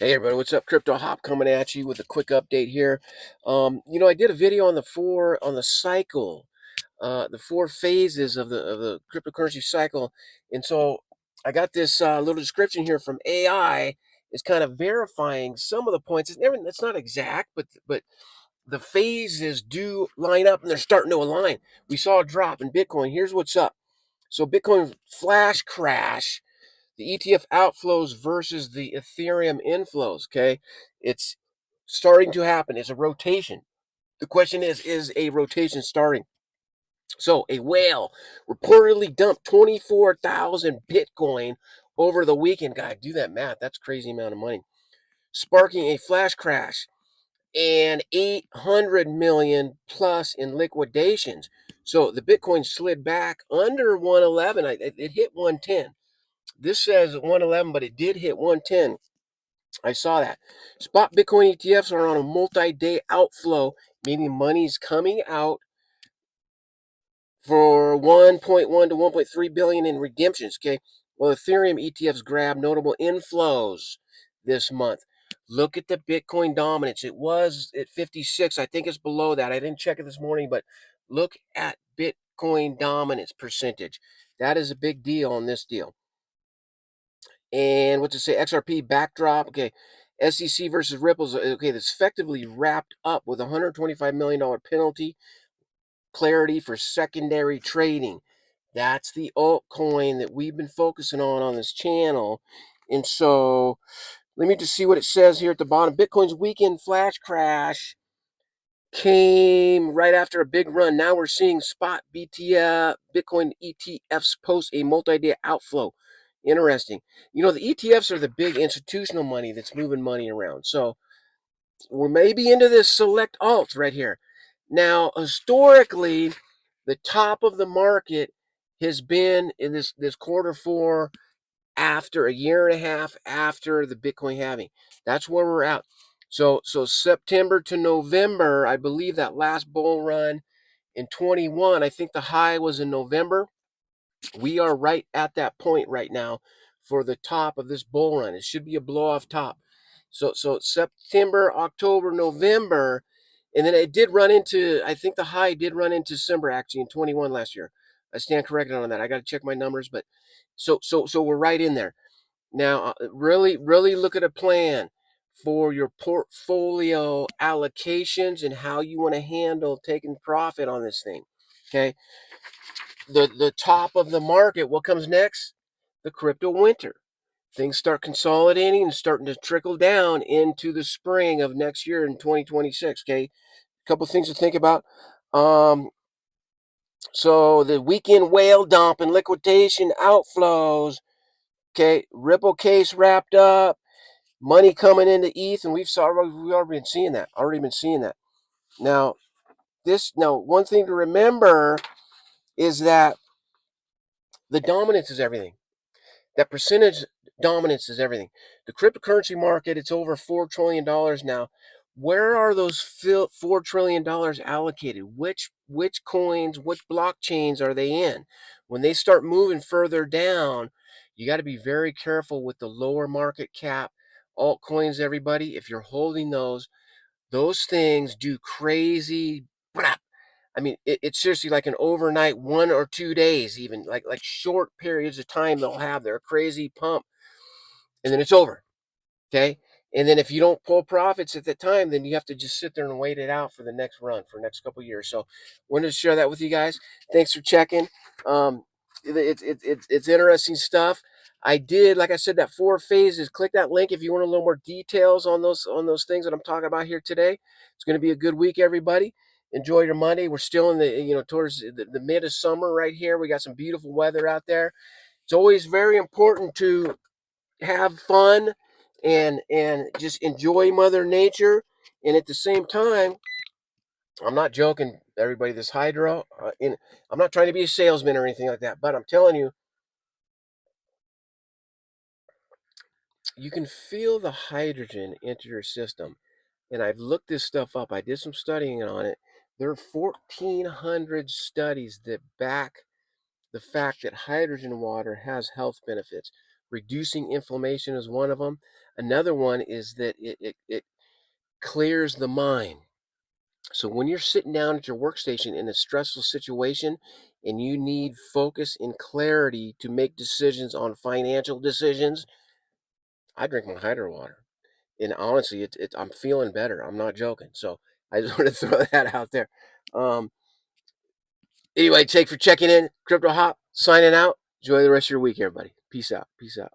Hey everybody, what's up? Crypto Hop coming at you with a quick update here. I did a video on the cycle, the four phases of the cryptocurrency cycle, and so I got this little description here from AI. Is kind of verifying some of the points. It's not exact, but the phases do line up, and they're starting to align. We saw a drop in Bitcoin. Here's what's up. So Bitcoin flash crash, the ETF outflows versus the Ethereum inflows. Okay, it's starting to happen. It's a rotation. The question is a rotation starting? So a whale reportedly dumped 24,000 Bitcoin over the weekend. God, do that math. That's a crazy amount of money, sparking a flash crash and 800 million plus in liquidations. So the Bitcoin slid back under 111. It hit 110. This says 111, but it did hit 110. I saw that. Spot Bitcoin ETFs are on a multi-day outflow, meaning money's coming out for 1.1 to 1.3 billion in redemptions. Okay, well, Ethereum ETFs grab notable inflows this month. Look at the Bitcoin dominance. It was at 56. I think it's below that. I didn't check it this morning, but look at Bitcoin dominance percentage. That is a big deal on this deal. And what to say, XRP backdrop. Okay, SEC versus Ripple's. Okay, that's effectively wrapped up with a $125 million penalty. Clarity for secondary trading. That's the altcoin that we've been focusing on this channel. And so let me just see what it says here at the bottom. Bitcoin's weekend flash crash came right after a big run. Now we're seeing spot Bitcoin ETFs post a multi-day outflow. Interesting. The ETFs are the big institutional money that's moving money around. So we're maybe into this select alt right here. Now, historically, the top of the market has been in this quarter four, after a year and a half after the Bitcoin halving. That's where we're at. So September to November, I believe that last bull run in 21, I think the high was in November. We are right at that point right now for the top of this bull run. It should be a blow off top. So September, October, November, and then it did run into, I think the high did run into December actually in 21 last year. I stand corrected on that. I got to check my numbers, but so we're right in there. Now, really look at a plan for your portfolio allocations and how you want to handle taking profit on this thing. Okay, the top of the market. What comes next? The crypto winter. Things start consolidating and starting to trickle down into the spring of next year in 2026. Okay, a couple things to think about. So the weekend whale dump and liquidation outflows. Okay, Ripple case wrapped up, money coming into ETH, and we've already been seeing that. Now, one thing to remember is that the dominance is everything. That percentage dominance is everything. The cryptocurrency market, it's over $4 trillion now. Where are those $4 trillion allocated? Which coins, which blockchains are they in? When they start moving further down, you got to be very careful with the lower market cap altcoins, everybody. If you're holding those things do crazy. I mean, it's seriously like an overnight 1 or 2 days, even like short periods of time they'll have their crazy pump, and then it's over. Okay, and then if you don't pull profits at the time, then you have to just sit there and wait it out for the next run for the next couple of years. So, wanted to share that with you guys. Thanks for checking. It's interesting stuff. I did, like I said, that 4 phases. Click that link if you want a little more details on those things that I'm talking about here today. It's going to be a good week, everybody. Enjoy your Monday. We're still in towards the mid of summer right here. We got some beautiful weather out there. It's always very important to have fun and just enjoy Mother Nature. And at the same time, I'm not joking, everybody. This hydro, I'm not trying to be a salesman or anything like that, but I'm telling you, you can feel the hydrogen enter your system. And I've looked this stuff up. I did some studying on it. There are 1,400 studies that back the fact that hydrogen water has health benefits. Reducing inflammation is one of them. Another one is that it clears the mind. So when you're sitting down at your workstation in a stressful situation and you need focus and clarity to make decisions on financial decisions, I drink my hydro water. And honestly, I'm feeling better. I'm not joking. So I just want to throw that out there. Um, anyway, thanks for checking in. Crypto Hop signing out. Enjoy the rest of your week, everybody. Peace out. Peace out.